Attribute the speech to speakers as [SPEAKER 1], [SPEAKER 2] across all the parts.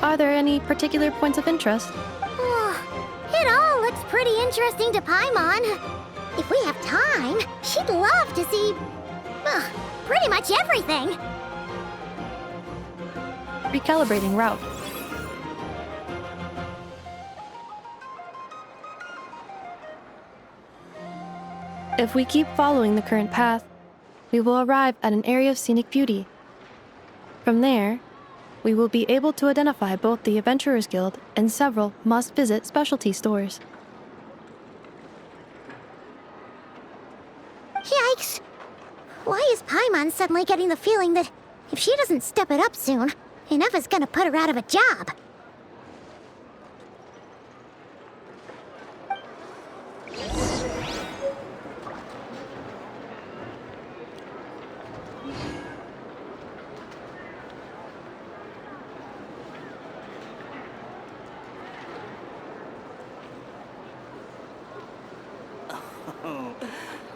[SPEAKER 1] Are there any particular points of interest?
[SPEAKER 2] It all looks pretty interesting to Paimon. If we have time, she'd love to see... pretty much everything.
[SPEAKER 1] Recalibrating route. If we keep following the current path, we will arrive at an area of scenic beauty. From there, we will be able to identify both the Adventurers Guild and several must-visit specialty stores.
[SPEAKER 2] Yikes! Why is Paimon suddenly getting the feeling that if she doesn't step it up soon, Ineva's gonna put her out of a job?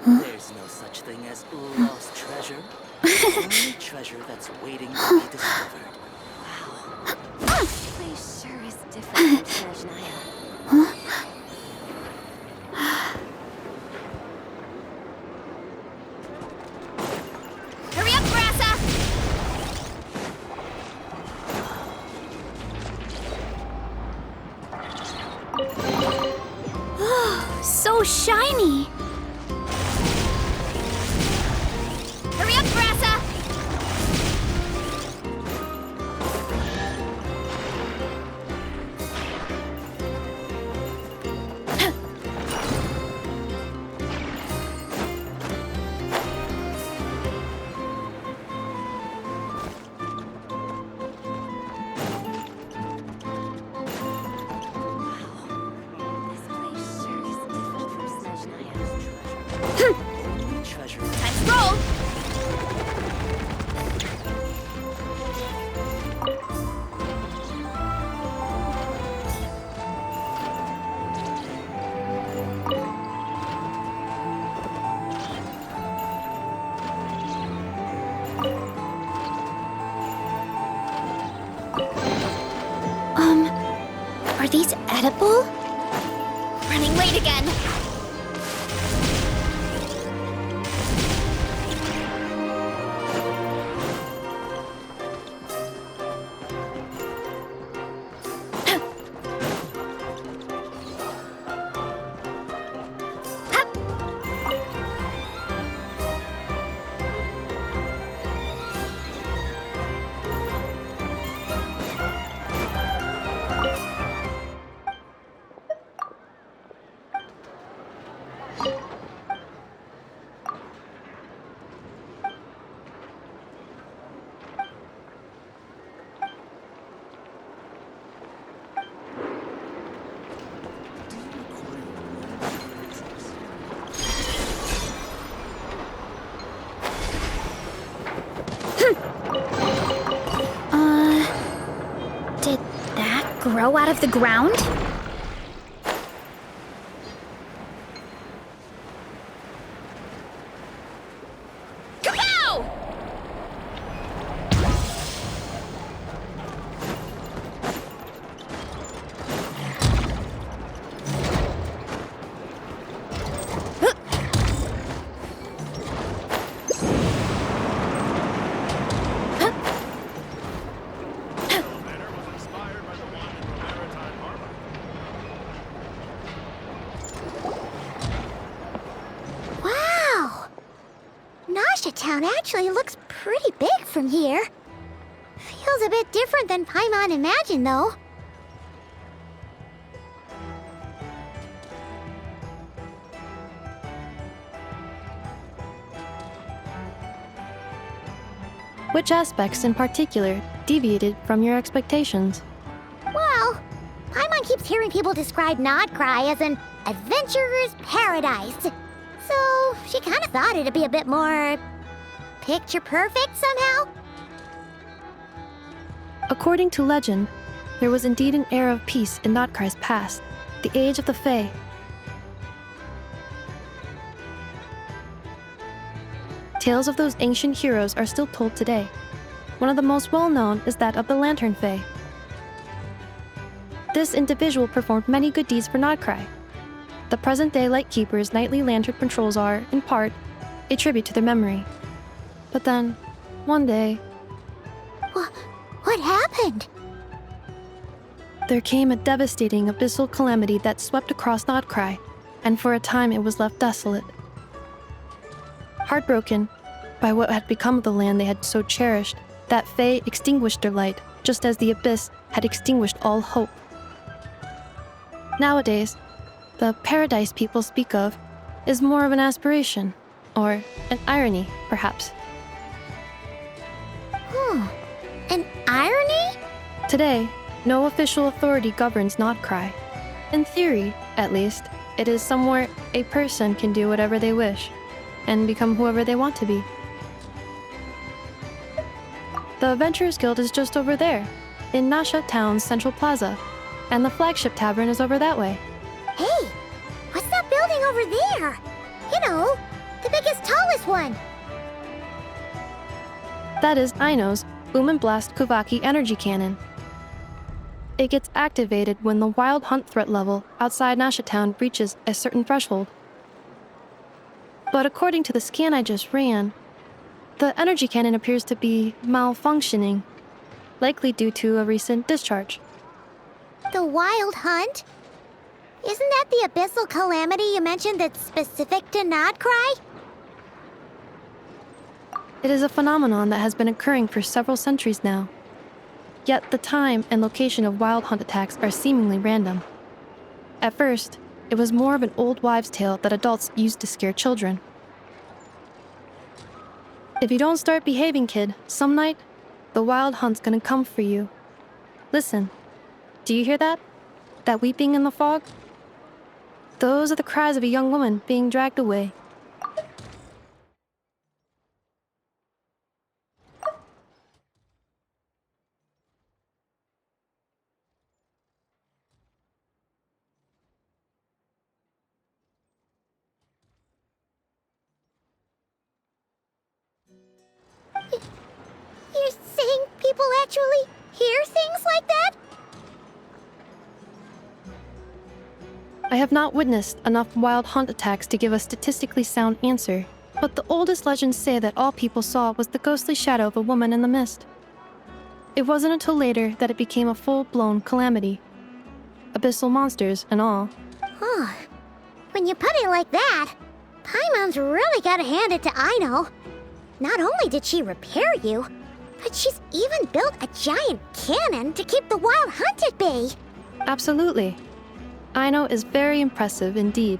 [SPEAKER 3] There's no such thing as lost treasure. Only treasure that's waiting to be discovered. Wow.
[SPEAKER 4] This place sure is different from Snezhnaya.
[SPEAKER 2] Hurry up, Grassa! So shiny! Hurry up, Grassa!
[SPEAKER 4] This place sure is different from Snezhnaya.
[SPEAKER 3] Treasure.
[SPEAKER 2] Time to roll! Are these edible? Running late again. Did that grow out of the ground? Kapow! Wow! Nasha Town actually looks pretty big from here. Feels a bit different than Paimon imagined, though.
[SPEAKER 1] Which aspects in particular deviated from your expectations?
[SPEAKER 2] Well, Paimon keeps hearing people describe Nodcry as an adventurer's paradise. So she kind of thought it'd be a bit more picture perfect somehow.
[SPEAKER 1] According to legend, there was indeed an era of peace in Notcry's past, the Age of the Fae. Tales of those ancient heroes are still told today. One of the most well-known is that of the Lantern Fae. This individual performed many good deeds for Nodcry. The present-day Lightkeeper's nightly lantern patrols are, in part, a tribute to their memory. But then, one day,
[SPEAKER 2] What happened?
[SPEAKER 1] there came a devastating abyssal calamity that swept across Nodcry, and for a time it was left desolate. Heartbroken by what had become of the land they had so cherished, that Fae extinguished their light, just as the abyss had extinguished all hope. Nowadays, the paradise people speak of is more of an aspiration, or an irony, perhaps.
[SPEAKER 2] An irony?
[SPEAKER 1] Today, no official authority governs Nodcry. In theory, at least, it is somewhere a person can do whatever they wish, and become whoever they want to be. The Adventurers Guild is just over there, in Nasha Town's Central Plaza, and the flagship tavern is over that way.
[SPEAKER 2] Hey, what's that building over there? You know, the biggest, tallest one.
[SPEAKER 1] That is Aino's Boom and Blast Kuvaki energy cannon. It gets activated when the wild hunt threat level outside Nasha Town reaches a certain threshold. But according to the scan I just ran, the energy cannon appears to be malfunctioning, likely due to a recent discharge.
[SPEAKER 2] The wild hunt? Isn't that the abyssal calamity you mentioned that's specific to Nodcry?
[SPEAKER 1] It is a phenomenon that has been occurring for several centuries now. Yet the time and location of wild hunt attacks are seemingly random. At first, it was more of an old wives' tale that adults used to scare children. If you don't start behaving, kid, some night, the wild hunt's gonna come for you. Listen, do you hear that? That weeping in the fog? Those are the cries of a young woman being dragged away.
[SPEAKER 2] You're saying people actually hear things like that?
[SPEAKER 1] I have not witnessed enough wild hunt attacks to give a statistically sound answer, but the oldest legends say that all people saw was the ghostly shadow of a woman in the mist. It wasn't until later that it became a full-blown calamity. Abyssal monsters and all.
[SPEAKER 2] Huh. When you put it like that, Paimon's really gotta hand it to Aino. Not only did she repair you, but she's even built a giant cannon to keep the wild hunt at bay.
[SPEAKER 1] Absolutely. Aino is very impressive indeed.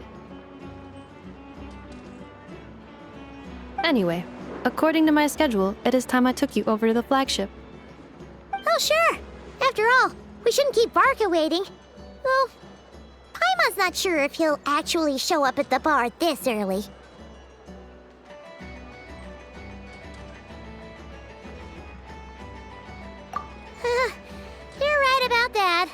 [SPEAKER 1] Anyway, according to my schedule, it is time I took you over to the flagship.
[SPEAKER 2] Oh, sure. After all, we shouldn't keep Barca waiting. Well, Paimon's not sure if he'll actually show up at the bar this early. You're right about that.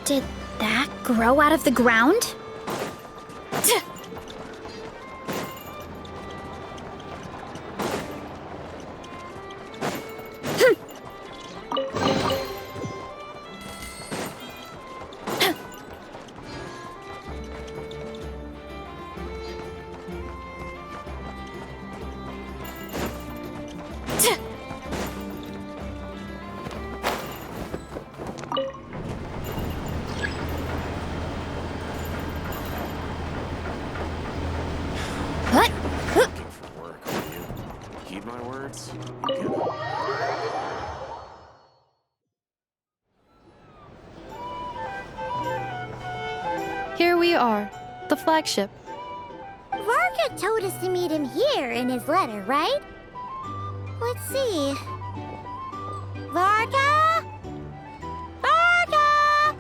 [SPEAKER 5] Did that grow out of the ground? What?
[SPEAKER 6] Looking for work, are you? Heed my words? Good.
[SPEAKER 1] Here we are, the flagship.
[SPEAKER 2] Varga told us to meet him here in his letter, right? Let's see. Varga? Varga!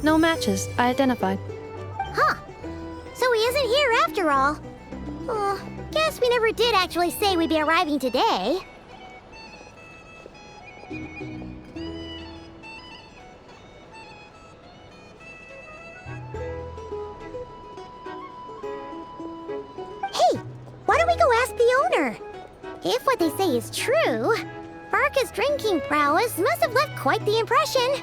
[SPEAKER 1] No matches, I identified.
[SPEAKER 2] Huh. So he isn't here after all. Oh, guess we never did actually say we'd be arriving today. Hey, why don't we go ask the owner? If what they say is true, Varka's drinking prowess must have left quite the impression.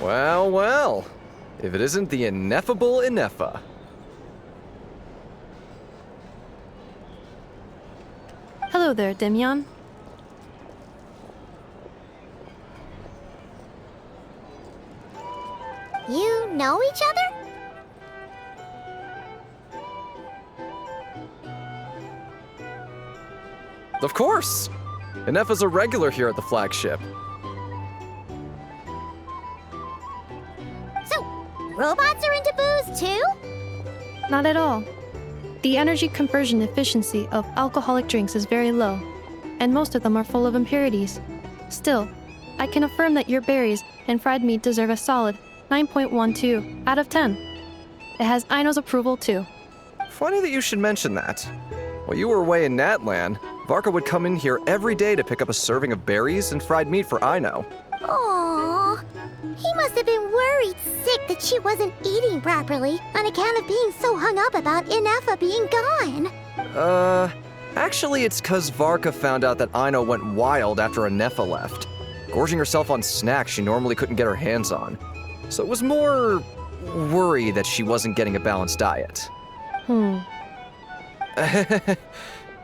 [SPEAKER 7] Well, well. If it isn't the ineffable Ineffa.
[SPEAKER 1] Hello there, Demyon.
[SPEAKER 2] You know each other?
[SPEAKER 7] Of course! Ineffa's a regular here at the flagship.
[SPEAKER 2] So, robots are into booze too?
[SPEAKER 1] Not at all. The energy conversion efficiency of alcoholic drinks is very low, and most of them are full of impurities. Still, I can affirm that your berries and fried meat deserve a solid 9.12 out of 10. It has Aino's approval too.
[SPEAKER 7] Funny that you should mention that. While you were away in Natlan, Varka would come in here every day to pick up a serving of berries and fried meat for Aino.
[SPEAKER 2] Aww. He must have been worried sick that she wasn't eating properly on account of being so hung up about Ineffa being gone.
[SPEAKER 7] Actually it's 'cause Varka found out that Aino went wild after Ineffa left, gorging herself on snacks she normally couldn't get her hands on. So it was more worry that she wasn't getting a balanced diet. I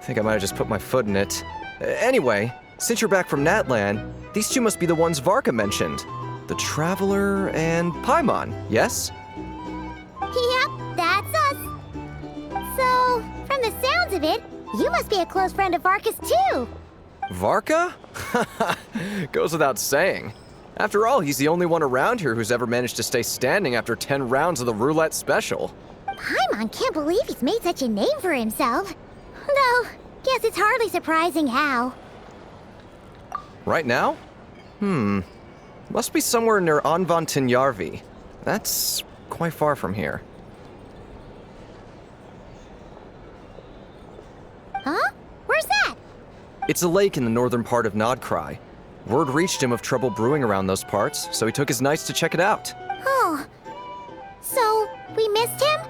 [SPEAKER 7] think I might have just put my foot in it. Anyway, since you're back from Natlan, these two must be the ones Varka mentioned. The Traveler and Paimon, yes?
[SPEAKER 2] Yep, that's us. So, from the sounds of it, you must be a close friend of Varka's too.
[SPEAKER 7] Varka? Goes without saying. After all, he's the only one around here who's ever managed to stay standing after 10 rounds of the roulette special.
[SPEAKER 2] Paimon can't believe he's made such a name for himself. Though, guess it's hardly surprising how.
[SPEAKER 7] Right now? Must be somewhere near Anvan Tinyarvi. That's quite far from here.
[SPEAKER 2] Huh? Where's that?
[SPEAKER 7] It's a lake in the northern part of Nodcry. Word reached him of trouble brewing around those parts, so he took his knights to check it out.
[SPEAKER 2] Oh. So, we missed him?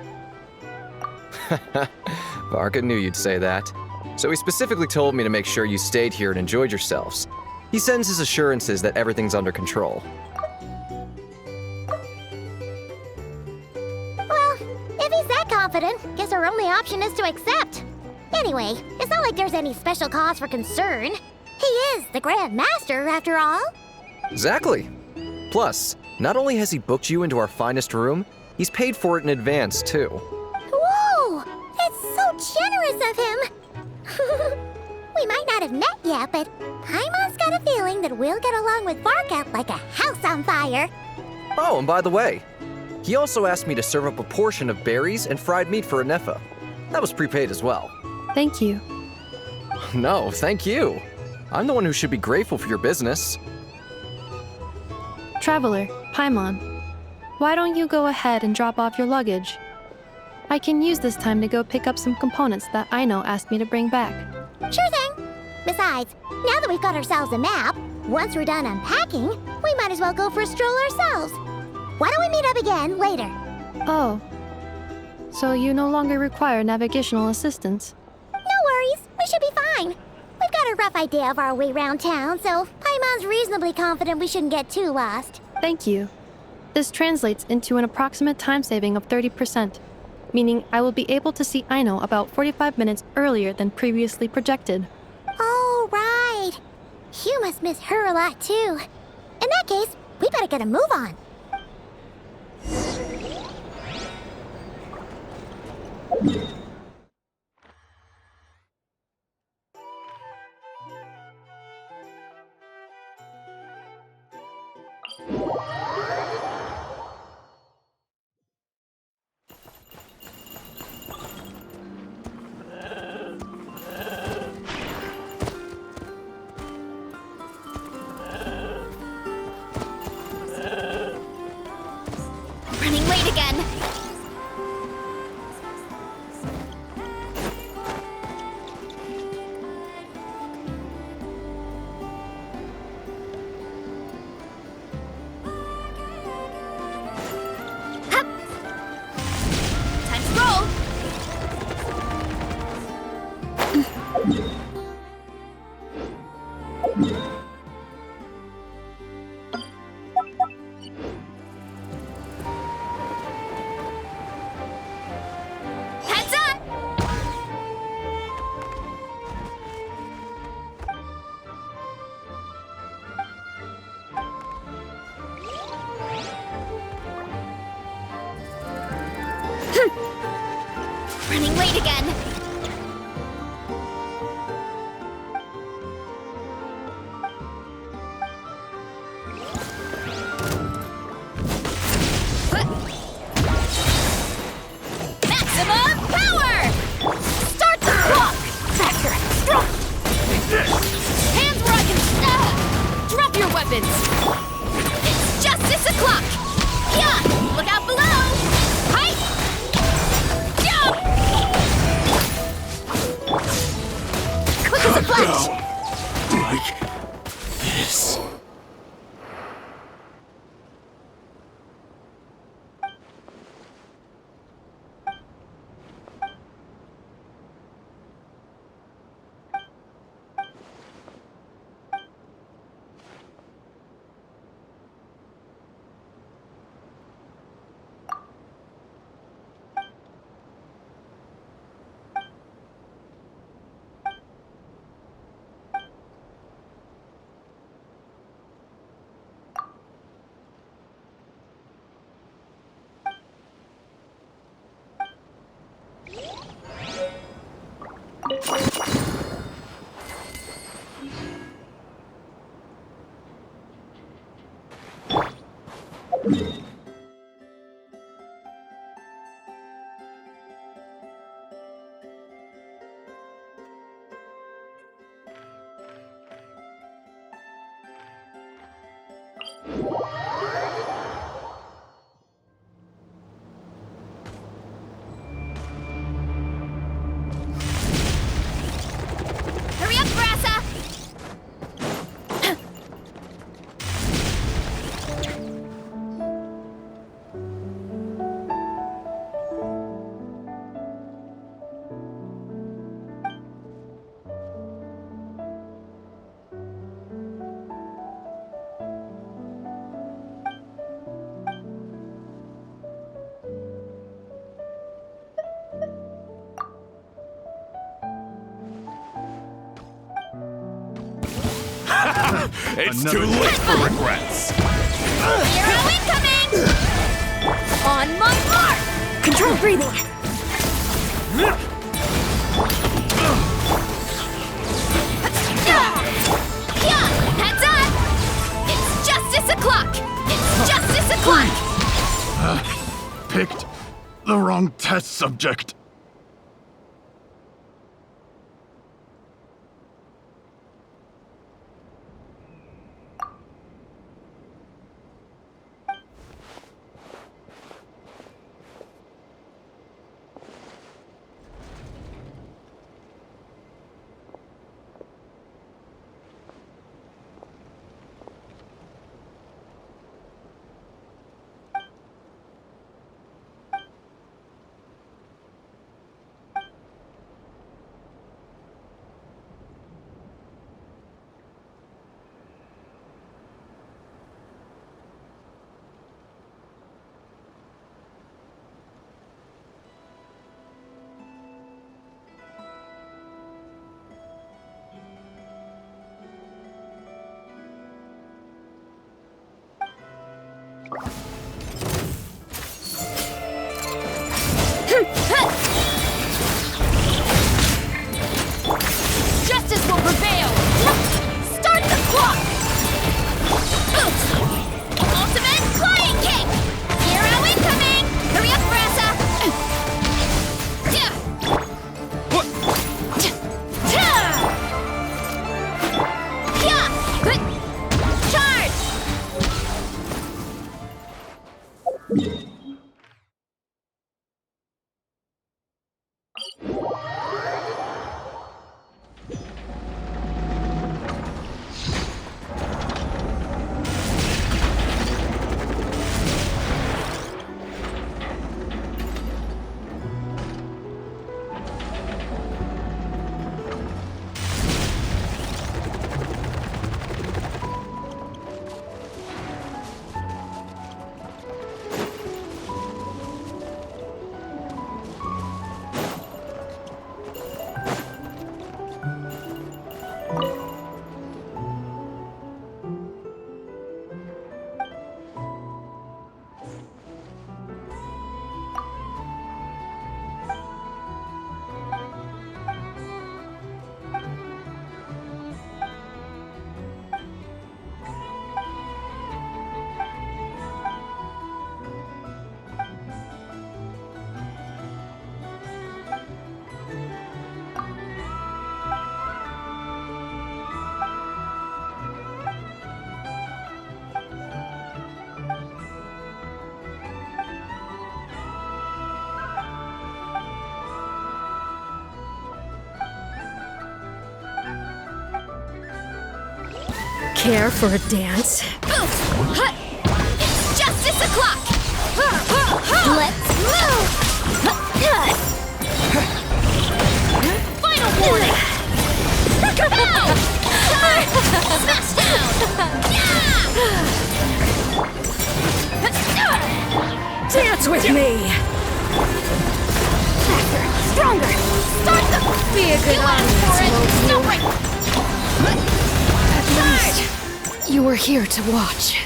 [SPEAKER 7] Varka knew you'd say that. So he specifically told me to make sure you stayed here and enjoyed yourselves. He sends his assurances that everything's under control.
[SPEAKER 2] Well, if he's that confident, guess our only option is to accept. Anyway, it's not like there's any special cause for concern. He is the Grand Master, after all.
[SPEAKER 7] Exactly. Plus, not only has he booked you into our finest room, he's paid for it in advance, too.
[SPEAKER 2] Whoa! That's so generous of him! We might not have met yet, but Paimon's got a feeling that we'll get along with Varka like a house on fire.
[SPEAKER 7] Oh, and by the way, he also asked me to serve up a portion of berries and fried meat for Ineffa. That was prepaid as well.
[SPEAKER 1] Thank you.
[SPEAKER 7] No, thank you. I'm the one who should be grateful for your business.
[SPEAKER 1] Traveler, Paimon, why don't you go ahead and drop off your luggage? I can use this time to go pick up some components that Aino asked me to bring back.
[SPEAKER 2] Sure thing. Besides, now that we've got ourselves a map, once we're done unpacking, we might as well go for a stroll ourselves. Why don't we meet up again later?
[SPEAKER 1] Oh. So you no longer require navigational assistance?
[SPEAKER 2] No worries, we should be fine. We've got a rough idea of our way around town, so Paimon's reasonably confident we shouldn't get too lost.
[SPEAKER 1] Thank you. This translates into an approximate time saving of 30%. meaning I will be able to see Aino about 45 minutes earlier than previously projected.
[SPEAKER 2] Oh, right. You must miss her a lot, too. In that case, we better get a move on.
[SPEAKER 5] Running late again. Hup. Time to roll. Heads up! Running late again. Maximum power! Start the clock! Faster! Strong! Hands where I can... drop your weapons! It's justice o'clock! Yeah! Look out below! Height! Jump! Quick as a flash!
[SPEAKER 6] Like this.
[SPEAKER 5] Hurry up, Grassa!
[SPEAKER 6] It's too late for regrets.
[SPEAKER 5] Hero incoming! On my mark! Control breathing! Yeah! Heads up! It's justice o'clock! It's justice o'clock!
[SPEAKER 6] Picked the wrong test subject.
[SPEAKER 5] Justice will prevail! Start the clock! Ultimate Flying Kick! Hero incoming! Hurry up, Brassa! Charge!
[SPEAKER 8] Care for a dance?
[SPEAKER 5] It's justice o'clock! Let's move! Final warning! Smash down!
[SPEAKER 8] Dance with me!
[SPEAKER 5] Faster! Stronger! Start the...
[SPEAKER 8] Be a good
[SPEAKER 5] You asked for it! No break! Charge!
[SPEAKER 8] You were here to watch.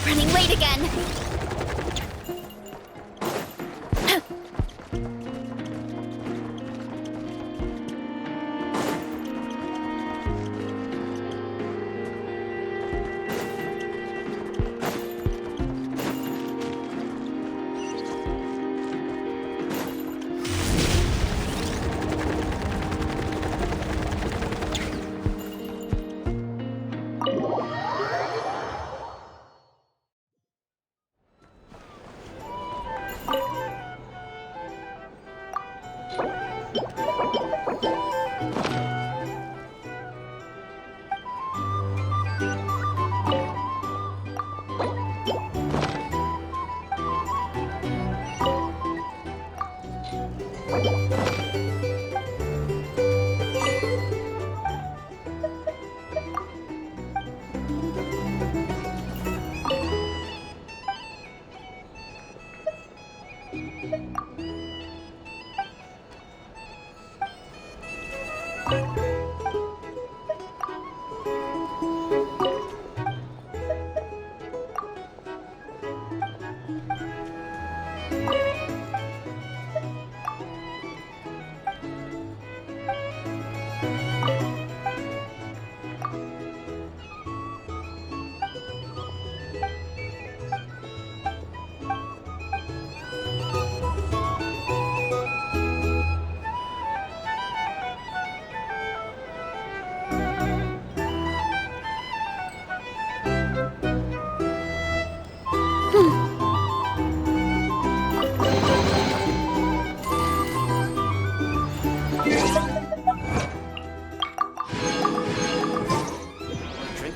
[SPEAKER 5] Running late again!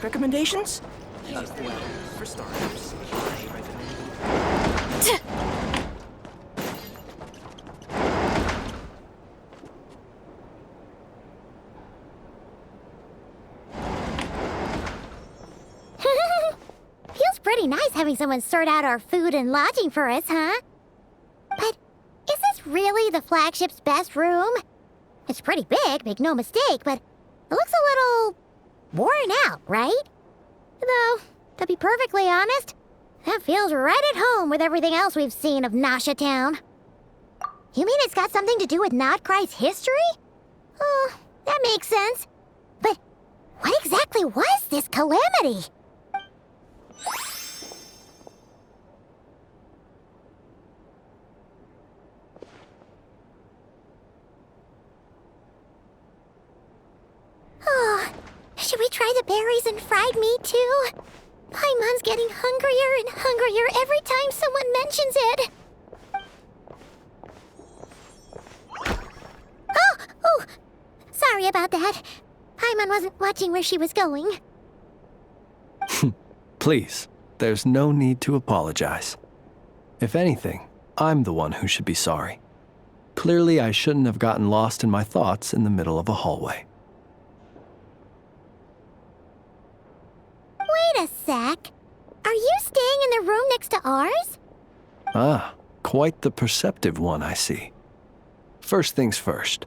[SPEAKER 9] recommendations?
[SPEAKER 3] Well, for starters, I recommend
[SPEAKER 2] Feels pretty nice having someone sort out our food and lodging for us, huh? But is this really the flagship's best room? It's pretty big, make no mistake, but it looks a little worn out, right? Though, to be perfectly honest, that feels right at home with everything else we've seen of Nasha Town. You mean it's got something to do with Nodcry's history? Oh, that makes sense. But what exactly was this calamity? Oh, should we try the berries and fried meat too? Paimon's getting hungrier and hungrier every time someone mentions it. Oh, sorry about that. Paimon wasn't watching where she was going.
[SPEAKER 10] Please, there's no need to apologize. If anything, I'm the one who should be sorry. Clearly, I shouldn't have gotten lost in my thoughts in the middle of a hallway.
[SPEAKER 2] Wait a sec. Are you staying in the room next to ours?
[SPEAKER 10] Ah, quite the perceptive one, I see. First things first,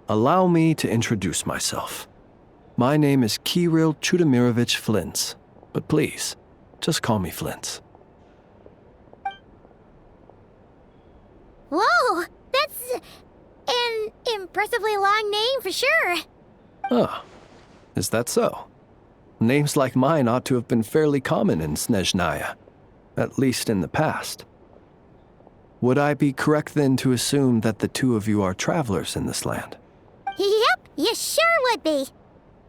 [SPEAKER 10] allow me to introduce myself. My name is Kirill Chudamirovich Flintz, but please, just call me Flintz.
[SPEAKER 2] Whoa, that's an impressively long name for sure.
[SPEAKER 10] Ah, is that so? Names like mine ought to have been fairly common in Snezhnaya, at least in the past. Would I be correct then to assume that the two of you are travelers in this land?
[SPEAKER 2] Yep, you sure would be.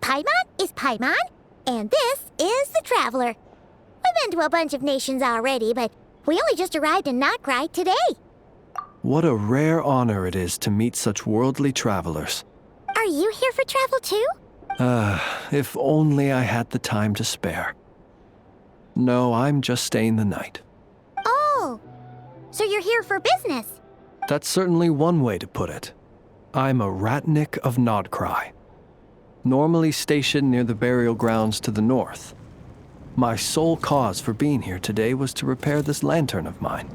[SPEAKER 2] Paimon is Paimon, and this is the Traveler. We've been to a bunch of nations already, but we only just arrived in Notcry today.
[SPEAKER 10] What a rare honor it is to meet such worldly travelers.
[SPEAKER 2] Are you here for travel too?
[SPEAKER 10] If only I had the time to spare. No, I'm just staying the night.
[SPEAKER 2] Oh, so you're here for business?
[SPEAKER 10] That's certainly one way to put it. I'm a Ratnik of Nodcry, normally stationed near the burial grounds to the north. My sole cause for being here today was to repair this lantern of mine.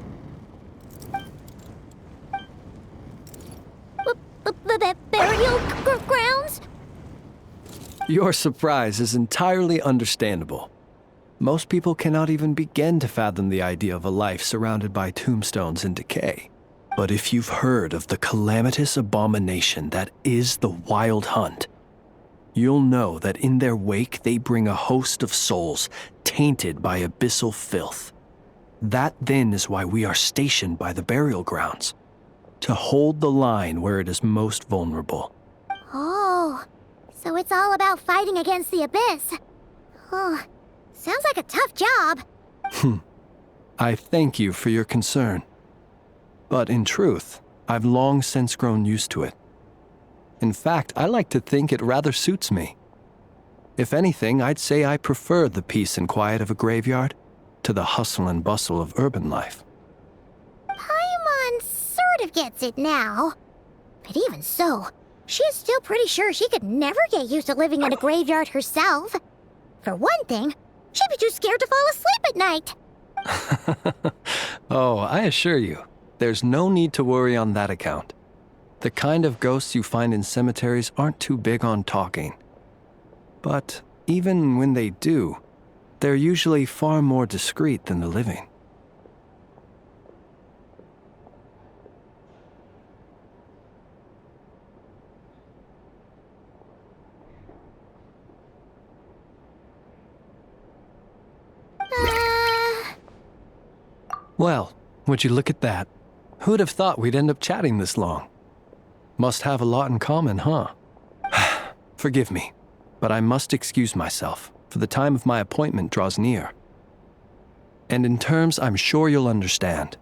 [SPEAKER 2] Burial grounds?
[SPEAKER 10] Your surprise is entirely understandable. Most people cannot even begin to fathom the idea of a life surrounded by tombstones and decay. But if you've heard of the calamitous abomination that is the Wild Hunt, you'll know that in their wake they bring a host of souls tainted by abyssal filth. That then is why we are stationed by the burial grounds, to hold the line where it is most vulnerable.
[SPEAKER 2] Oh, so it's all about fighting against the abyss. Oh, sounds like a tough job.
[SPEAKER 10] I thank you for your concern. But in truth, I've long since grown used to it. In fact, I like to think it rather suits me. If anything, I'd say I prefer the peace and quiet of a graveyard to the hustle and bustle of urban life.
[SPEAKER 2] Paimon sort of gets it now. But even so, she is still pretty sure she could never get used to living in a graveyard herself. For one thing, she'd be too scared to fall asleep at night.
[SPEAKER 10] Oh, I assure you, there's no need to worry on that account. The kind of ghosts you find in cemeteries aren't too big on talking. But even when they do, they're usually far more discreet than the living. Well, would you look at that? Who'd have thought we'd end up chatting this long? Must have a lot in common, huh? Forgive me, but I must excuse myself, for the time of my appointment draws near. And in terms I'm sure you'll understand,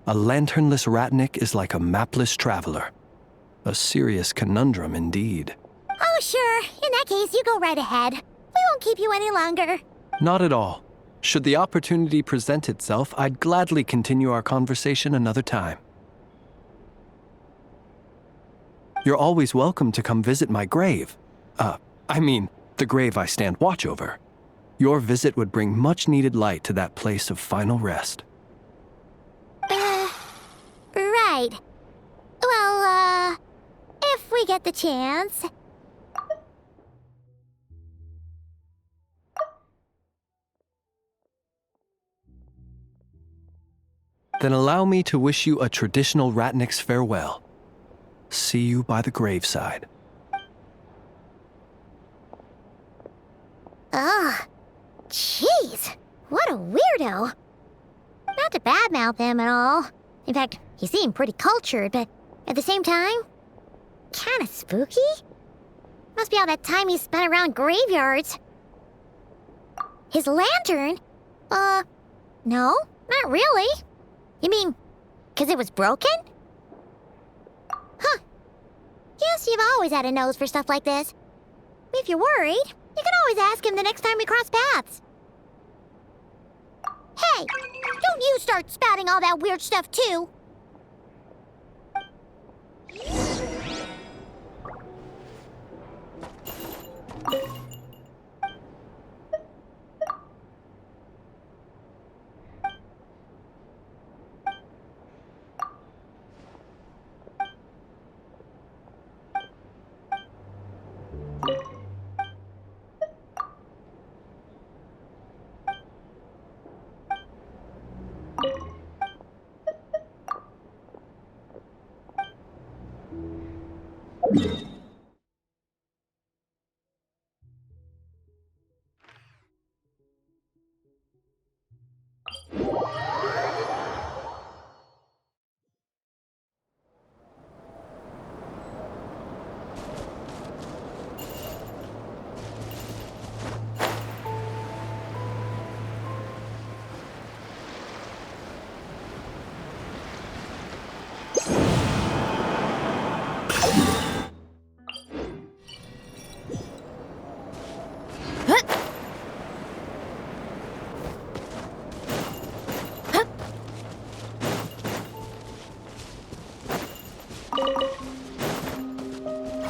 [SPEAKER 10] a lanternless Ratnik is like a mapless traveler. A serious conundrum indeed.
[SPEAKER 2] Oh, sure. In that case, you go right ahead. We won't keep you any longer.
[SPEAKER 10] Not at all. Should the opportunity present itself, I'd gladly continue our conversation another time. You're always welcome to come visit my grave. The grave I stand watch over. Your visit would bring much-needed light to that place of final rest.
[SPEAKER 2] Right. Well, if we get the chance.
[SPEAKER 10] Then allow me to wish you a traditional Ratnik's farewell. See you by the graveside.
[SPEAKER 2] Ugh. Jeez. What a weirdo. Not to badmouth him at all. In fact, he seemed pretty cultured, but at the same time, kinda spooky? Must be all that time he spent around graveyards. His lantern? No, not really. You mean, 'cause it was broken? Huh. Guess you've always had a nose for stuff like this. If you're worried, you can always ask him the next time we cross paths. Hey, don't you start spouting all that weird stuff too.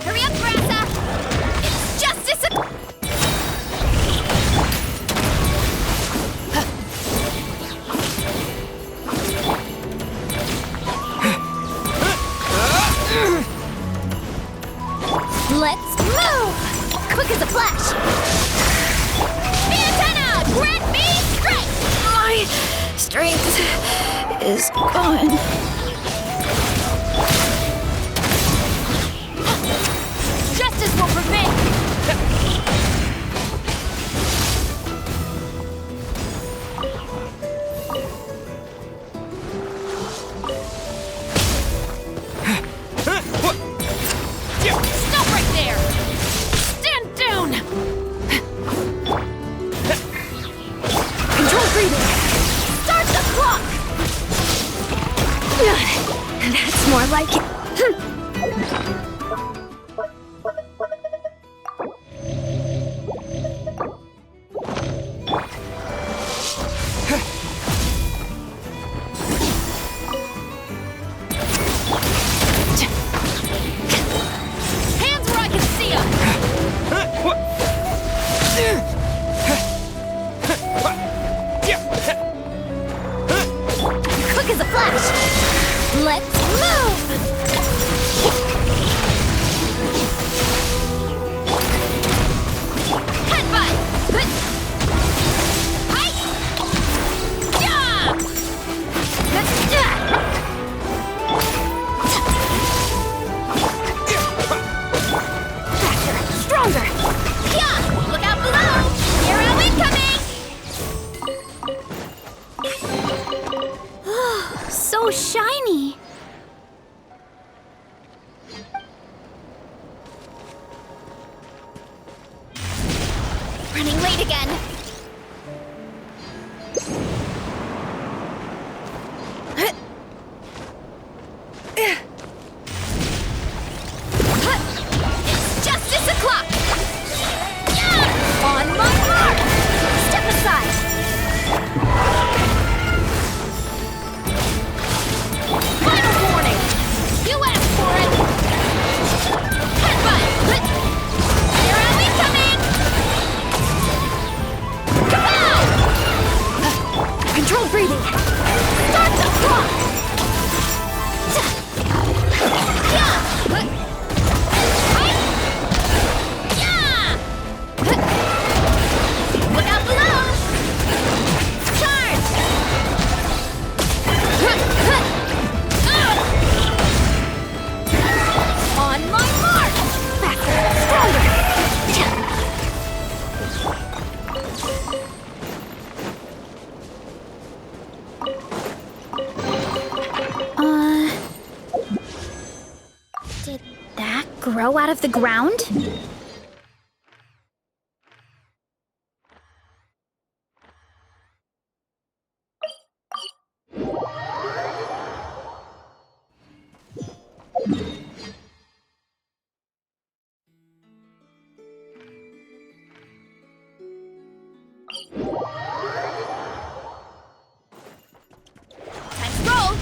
[SPEAKER 5] Hurry up, Grassa! It's justice! Let's move! Quick as a flash! Antenna! Grant me strength!
[SPEAKER 1] My strength is gone.
[SPEAKER 5] Justice will prevail! Stop right there! Stand down!
[SPEAKER 1] Control breathing.
[SPEAKER 5] Start the clock!
[SPEAKER 1] That's more like it.
[SPEAKER 5] Hands where I can see 'em! Quick as a flash! Let's move! Headbutt! Hi! Yeah! Faster! Stronger! Yeah! Look out below! Hero incoming! So shiny! Running late again. It's justice o'clock! Yeah! On my out of the ground? Time to roll!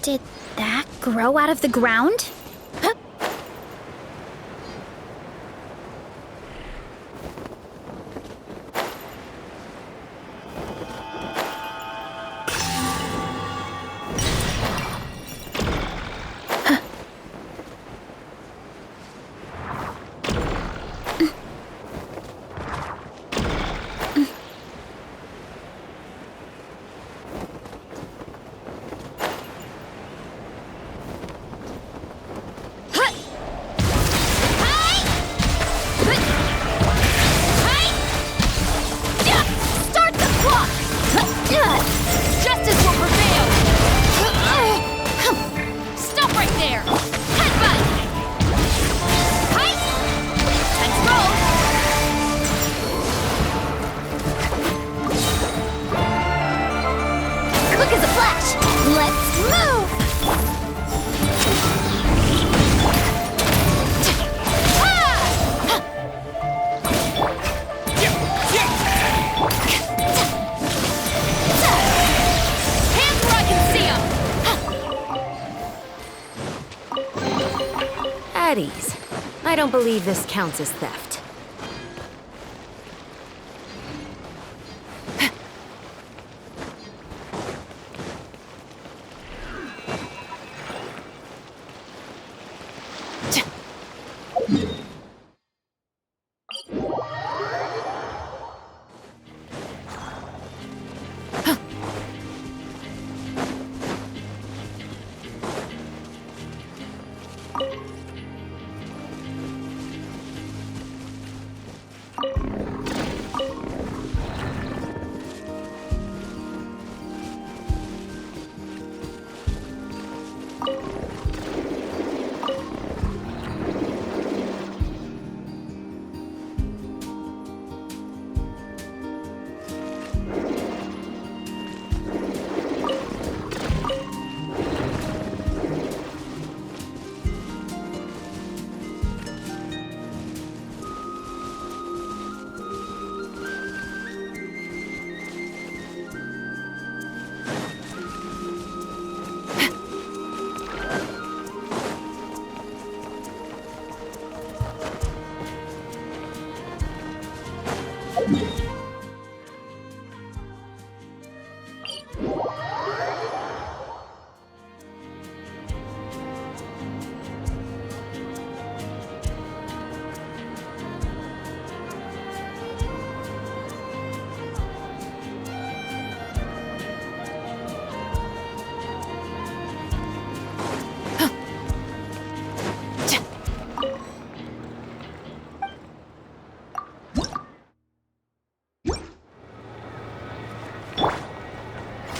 [SPEAKER 2] Did that grow out of the ground?
[SPEAKER 4] I don't believe this counts as theft.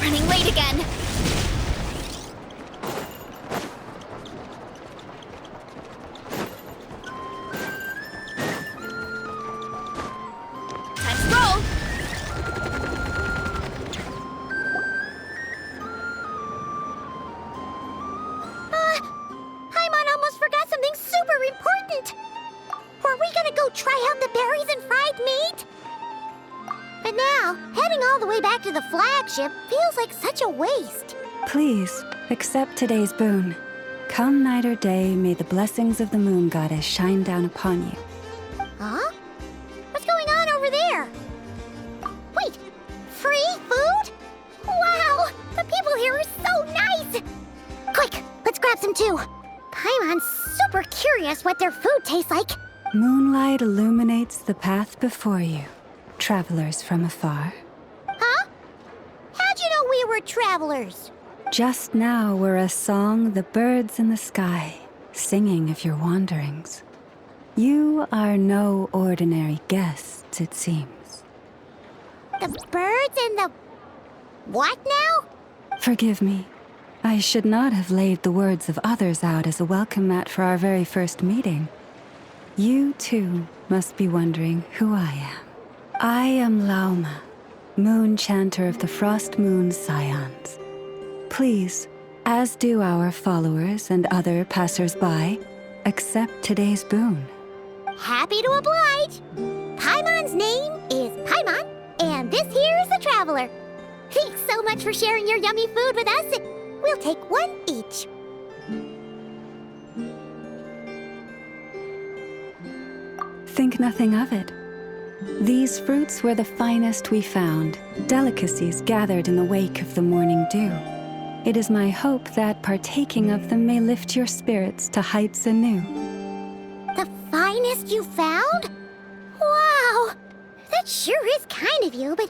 [SPEAKER 2] Running late again. Time to roll. Paimon almost forgot something super important. Were we gonna go try out the berries and fried meat? But now, heading all the way back to the flagship feels like such a waste.
[SPEAKER 9] Please, accept today's boon. Come night or day, may the blessings of the moon goddess shine down upon you.
[SPEAKER 2] Huh? What's going on over there? Wait, free food? Wow, the people here are so nice! Quick, let's grab some too. Paimon's super curious what their food tastes like.
[SPEAKER 9] Moonlight illuminates the path before you, travelers from afar.
[SPEAKER 2] Huh? How'd you know we were travelers?
[SPEAKER 9] Just now were a song the birds in the sky, singing of your wanderings. You are no ordinary guests, it seems.
[SPEAKER 2] The birds and the... what now?
[SPEAKER 9] Forgive me. I should not have laid the words of others out as a welcome mat for our very first meeting. You, too, must be wondering who I am. I am Lauma, moon chanter of the Frost Moon's scions. Please, as do our followers and other passers-by, accept today's boon.
[SPEAKER 2] Happy to oblige. Paimon's name is Paimon, and this here's the traveler. Thanks so much for sharing your yummy food with us. We'll take one each.
[SPEAKER 9] Think nothing of it. These fruits were the finest we found, delicacies gathered in the wake of the morning dew. It is my hope that partaking of them may lift your spirits to heights anew.
[SPEAKER 2] The finest you found? Wow! That sure is kind of you, but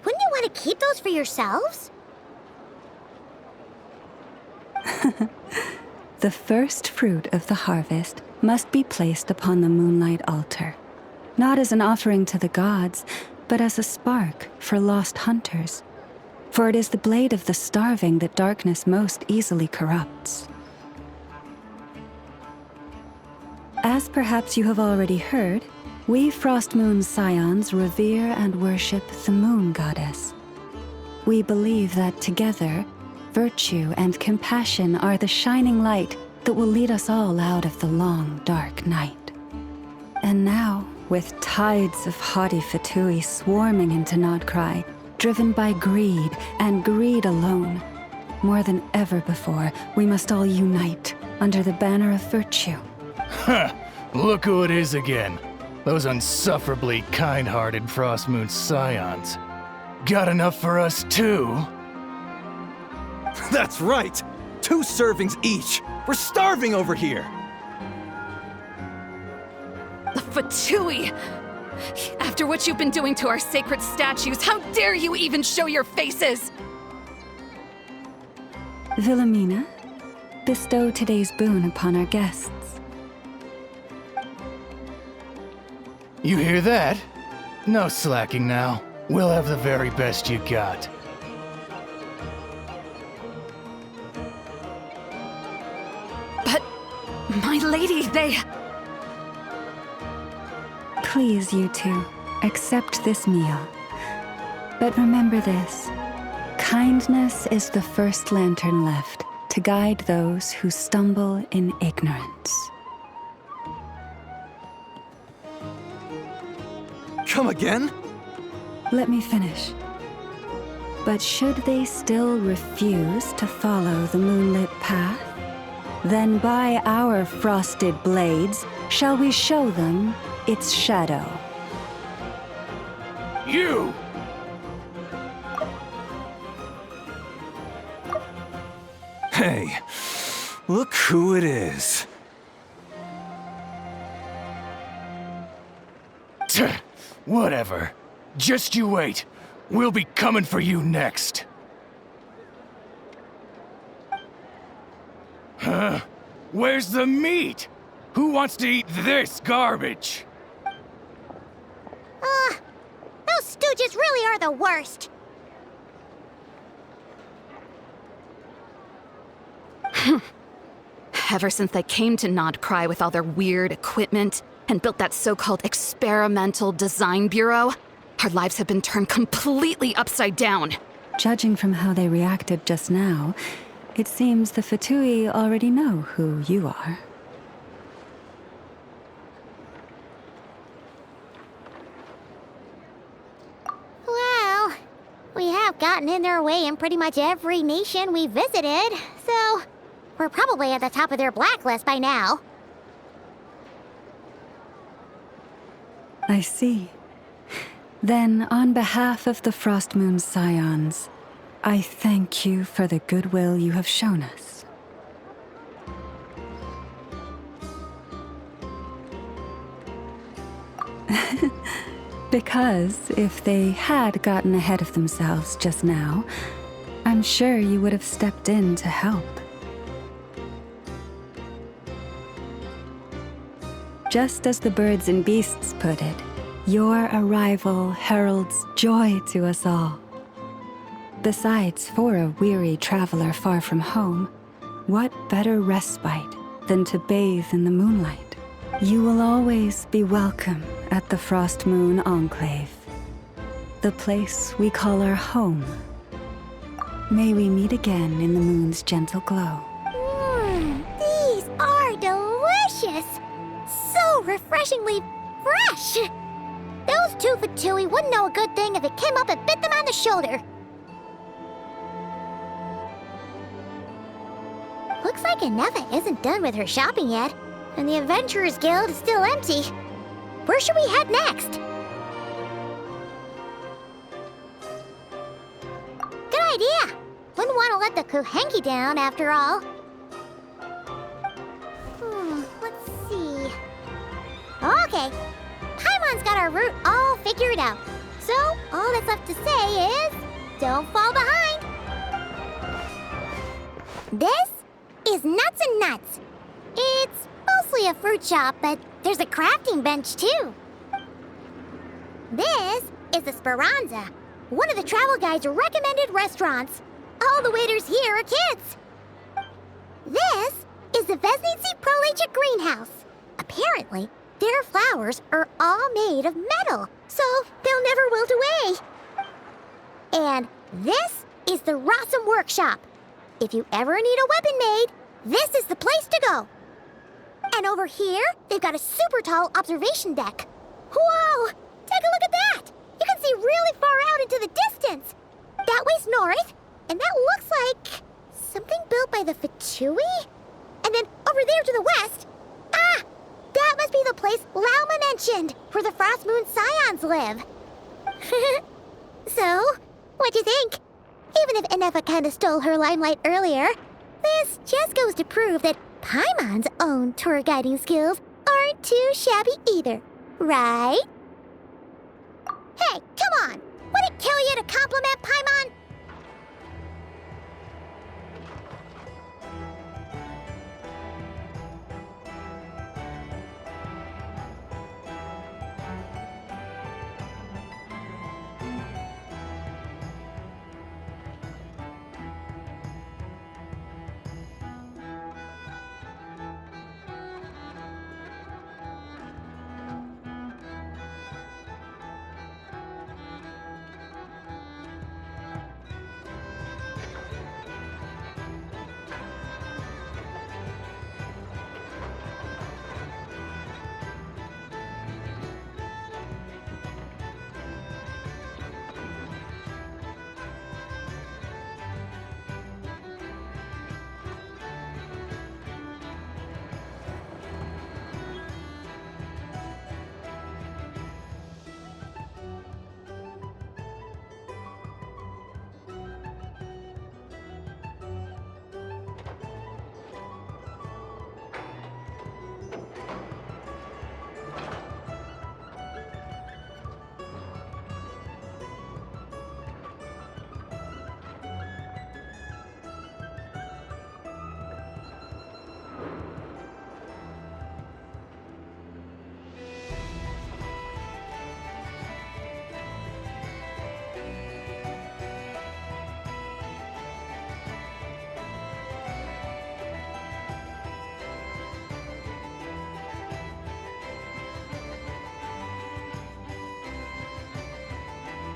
[SPEAKER 2] wouldn't you want to keep those for yourselves?
[SPEAKER 9] The first fruit of the harvest must be placed upon the moonlight altar, not as an offering to the gods, but as a spark for lost hunters. For it is the blade of the starving that darkness most easily corrupts. As perhaps you have already heard, we Frost Moon Scions revere and worship the Moon Goddess. We believe that together, virtue and compassion are the shining light that will lead us all out of the long, dark night. And now, with tides of haughty Fatui swarming into Nodcry, driven by greed and greed alone, more than ever before, we must all unite under the banner of virtue.
[SPEAKER 11] Huh! Look who it is again. Those unsufferably kind-hearted Frost Moon Scions. Got enough for us too?
[SPEAKER 12] That's right! 2 servings each! We're starving over here!
[SPEAKER 8] The Fatui! After what you've been doing to our sacred statues, how dare you even show your faces?
[SPEAKER 9] Wilhelmina, bestow today's boon upon our guests.
[SPEAKER 11] You hear that? No slacking now. We'll have the very best you got.
[SPEAKER 8] But, my lady, they...
[SPEAKER 9] Please, you two, accept this meal. But remember this, kindness is the first lantern left to guide those who stumble in ignorance.
[SPEAKER 12] Come again?
[SPEAKER 9] Let me finish. But should they still refuse to follow the moonlit path, then by our frosted blades shall we show them its shadow.
[SPEAKER 11] You!
[SPEAKER 12] Hey, look who it is.
[SPEAKER 11] Whatever. Just you wait. We'll be coming for you next. Huh? Where's the meat? Who wants to eat this garbage?
[SPEAKER 2] Those stooges really are the worst.
[SPEAKER 8] Ever since they came to Nodcry with all their weird equipment and built that so-called experimental design bureau, our lives have been turned completely upside down.
[SPEAKER 9] Judging from how they reacted just now, it seems the Fatui already know who you are.
[SPEAKER 2] Well, we have gotten in their way in pretty much every nation we visited, so we're probably at the top of their blacklist by now.
[SPEAKER 9] I see. Then, on behalf of the Frost Moon Scions, I thank you for the goodwill you have shown us. Because if they had gotten ahead of themselves just now, I'm sure you would have stepped in to help. Just as the birds and beasts put it, your arrival heralds joy to us all. Besides, for a weary traveler far from home, what better respite than to bathe in the moonlight? You will always be welcome at the Frost Moon Enclave, the place we call our home. May we meet again in the moon's gentle glow.
[SPEAKER 2] These are delicious! So refreshingly fresh! Those two Fatui wouldn't know a good thing if it came up and bit them on the shoulder. Looks like Anefa isn't done with her shopping yet, and the Adventurers Guild is still empty. Where should we head next? Good idea! Wouldn't want to let the Kuhenki down, after all. Let's see. Okay. Paimon's got our route all figured out. So, all that's left to say is, don't fall behind. This is Nuts and Nuts. It's mostly a fruit shop, but there's a crafting bench too. This is the Speranza, one of the travel guide's recommended restaurants. All the waiters here are kids. This is the Vesnici Prolecha greenhouse. Apparently, their flowers are all made of metal, so they'll never wilt away. And this is the Rossum workshop. If you ever need a weapon made, this is the place to go. And over here, they've got a super tall observation deck. Whoa! Take a look at that! You can see really far out into the distance. That way's north, and that looks like something built by the Fatui? And then over there to the west, that must be the place Lauma mentioned, where the Frost Moon Scions live. So, what'd you think? Even if Anefa kinda stole her limelight earlier, this just goes to prove that Paimon's own tour guiding skills aren't too shabby either, right? Hey,